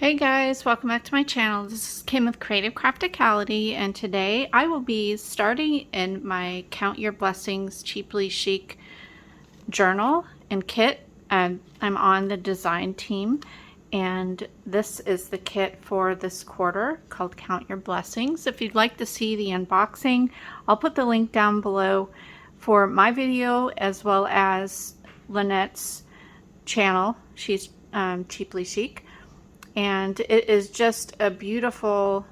Hey guys, welcome back to my channel. This is Kim with Creative Crafticality, and today I will be starting in my Count Your Blessings Cheaply Chic journal and kit. I'm on the design team, and this is the kit for this quarter called Count Your Blessings. If you'd like to see the unboxing, I'll put the link down below for my video as well as Lynette's channel. She's Cheaply Chic. And it is just a beautiful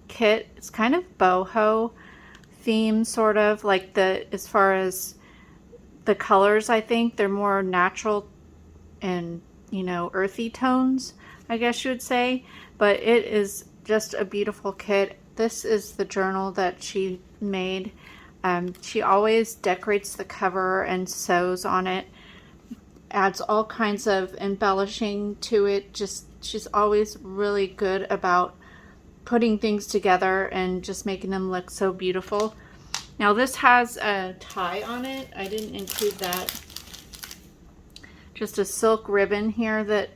kit. It's kind of boho theme, sort of like as far as the colors, I think they're more natural and, earthy tones, I guess you would say. But it is just a beautiful kit. This is the journal that she made. She always decorates the cover and sews on it, adds all kinds of embellishing to it. She's always really good about putting things together and just making them look so beautiful. Now this has a tie on it. I didn't include that. Just a silk ribbon here that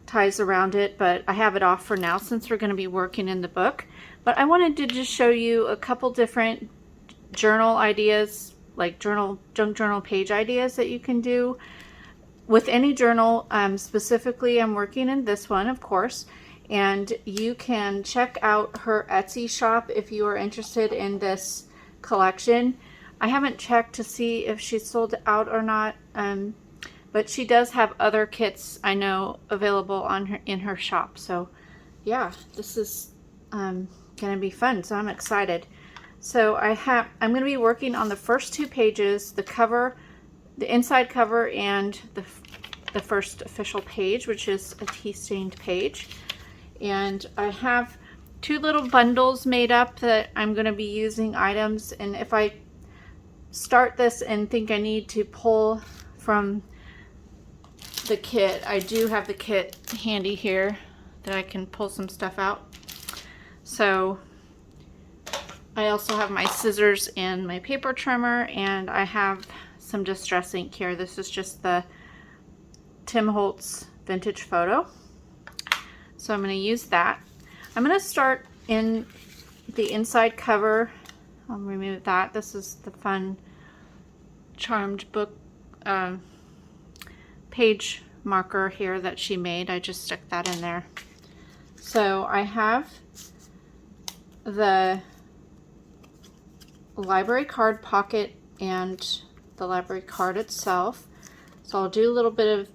ties around it, but I have it off for now since we're going to be working in the book. But I wanted to just show you a couple different journal ideas, like junk journal page ideas that you can do with any journal. Specifically, I'm working in this one, of course, and you can check out her Etsy shop if you are interested in this collection. I haven't checked to see if she's sold out or not, but she does have other kits I know available in her shop. So yeah, this is gonna be fun, so I'm excited. So I'm going to be working on the first two pages, the cover, the inside cover, and the first official page, which is a tea-stained page. And I have two little bundles made up that I'm going to be using items, and if I start this and think I need to pull from the kit, I do have the kit handy here that I can pull some stuff out. So I also have my scissors and my paper trimmer, and I have some distress ink here. This is just the Tim Holtz vintage photo. So I'm going to use that. I'm going to start in the inside cover. I'll remove that. This is the fun charmed book page marker here that she made. I just stuck that in there. So I have the library card pocket and the library card itself. So I'll do a little bit of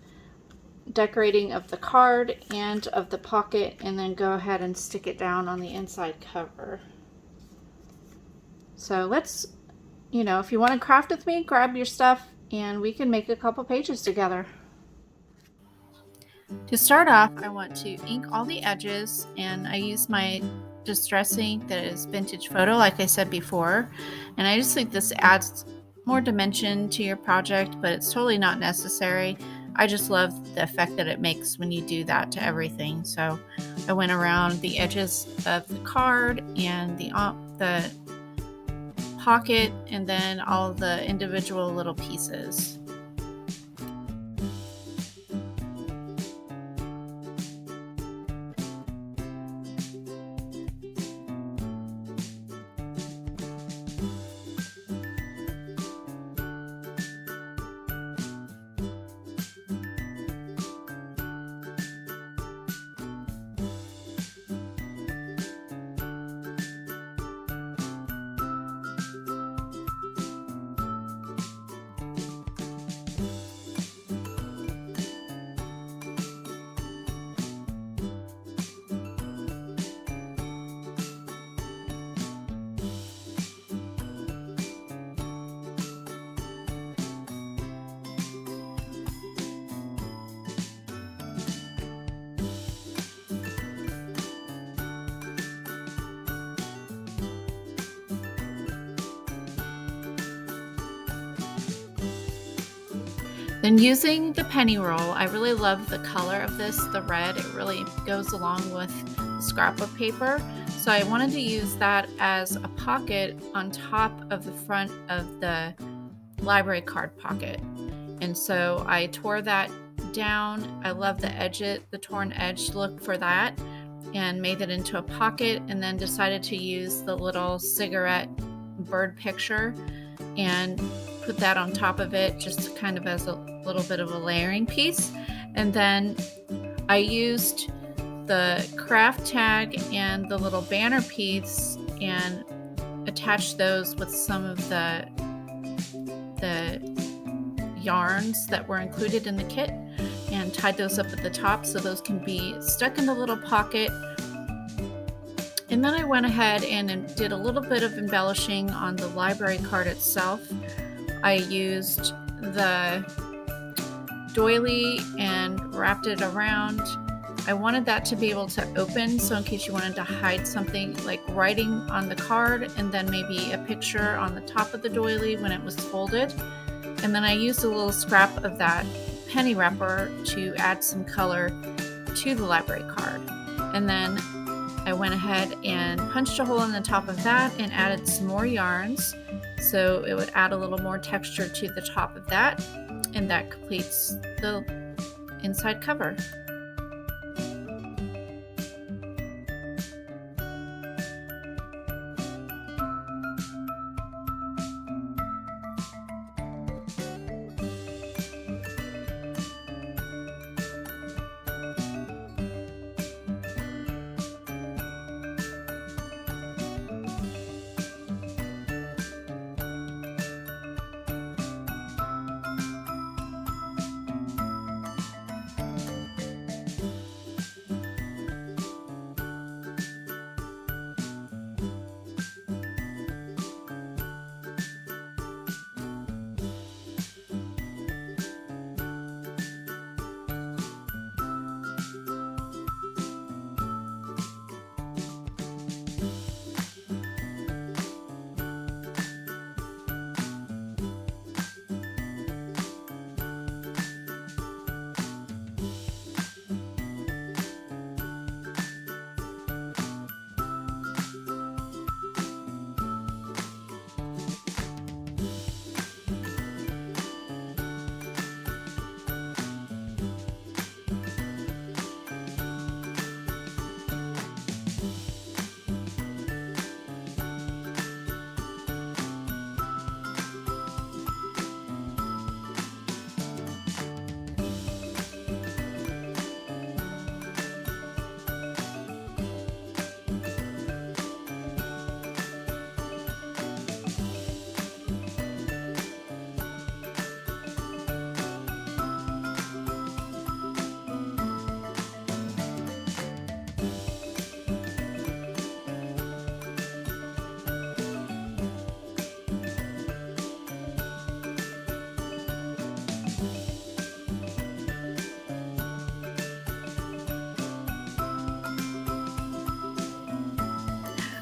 decorating of the card and of the pocket, and then go ahead and stick it down on the inside cover. So let's, if you want to craft with me, grab your stuff and we can make a couple pages together. To start off, I want to ink all the edges, and I use my distress ink that is vintage photo, like I said before, and I just think this adds more dimension to your project, but it's totally not necessary. I just love the effect that it makes when you do that to everything. So I went around the edges of the card and the pocket, and then all the individual little pieces. Then using the penny roll, I really love the color of this, the red. It really goes along with the scrapbook paper. So I wanted to use that as a pocket on top of the front of the library card pocket. And so I tore that down. I love the the torn edge look for that, and made it into a pocket, and then decided to use the little cigarette bird picture and put that on top of it, just kind of as a little bit of a layering piece. And then I used the craft tag and the little banner piece and attached those with some of the yarns that were included in the kit, and tied those up at the top so those can be stuck in the little pocket. And then I went ahead and did a little bit of embellishing on the library card itself. I used the doily and wrapped it around. I wanted that to be able to open, so in case you wanted to hide something like writing on the card, and then maybe a picture on the top of the doily when it was folded. And then I used a little scrap of that penny wrapper to add some color to the library card. And then I went ahead and punched a hole in the top of that and added some more yarns, so it would add a little more texture to the top of that, and that completes the inside cover.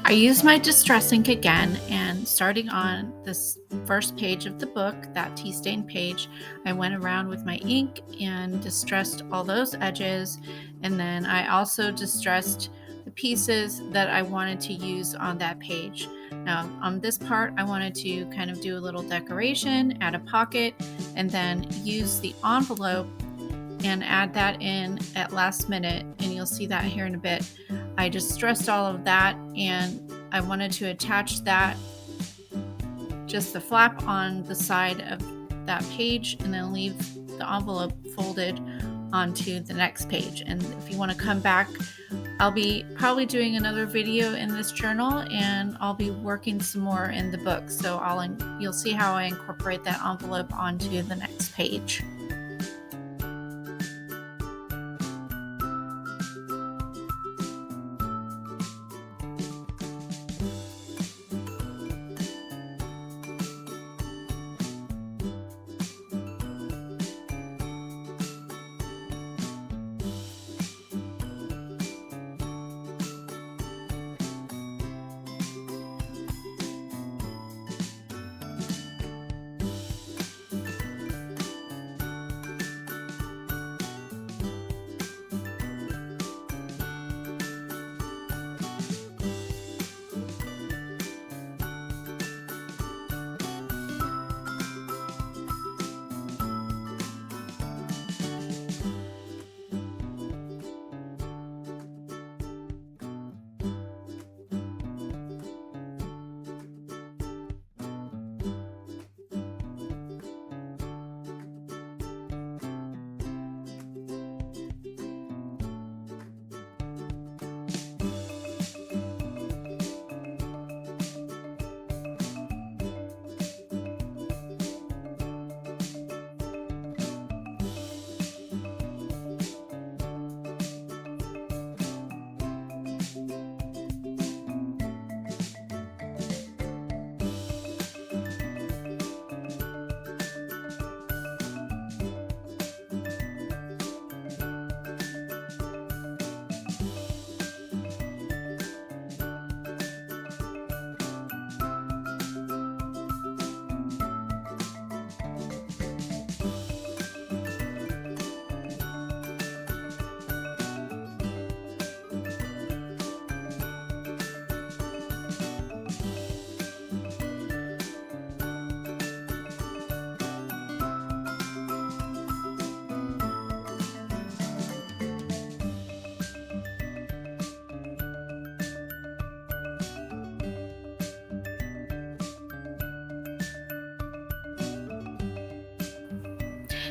I used my distress ink again, and starting on this first page of the book, that tea stain page, I went around with my ink and distressed all those edges, and then I also distressed the pieces that I wanted to use on that page. Now on this part, I wanted to kind of do a little decoration, add a pocket, and then use the envelope and add that in at last minute, and you'll see that here in a bit. I just stressed all of that, and I wanted to attach that, just the flap on the side of that page, and then leave the envelope folded onto the next page. And if you want to come back, I'll be probably doing another video in this journal, and I'll be working some more in the book, so you'll see how I incorporate that envelope onto the next page.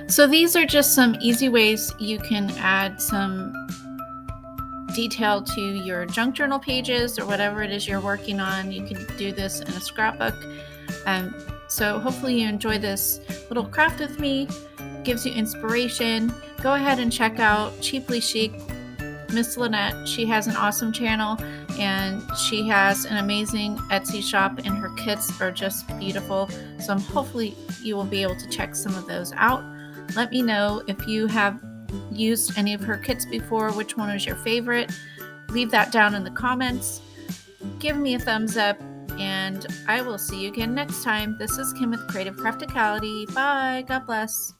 So these are just some easy ways you can add some detail to your junk journal pages or whatever it is you're working on. You can do this in a scrapbook. So hopefully you enjoy this little craft with me. Gives you inspiration. Go ahead and check out Cheaply Chic. Miss Lynette, she has an awesome channel and she has an amazing Etsy shop, and her kits are just beautiful. So hopefully you will be able to check some of those out. Let me know if you have used any of her kits before, which one was your favorite. Leave that down in the comments. Give me a thumbs up, and I will see you again next time. This is Kim with Creative Crafticality. Bye. God bless.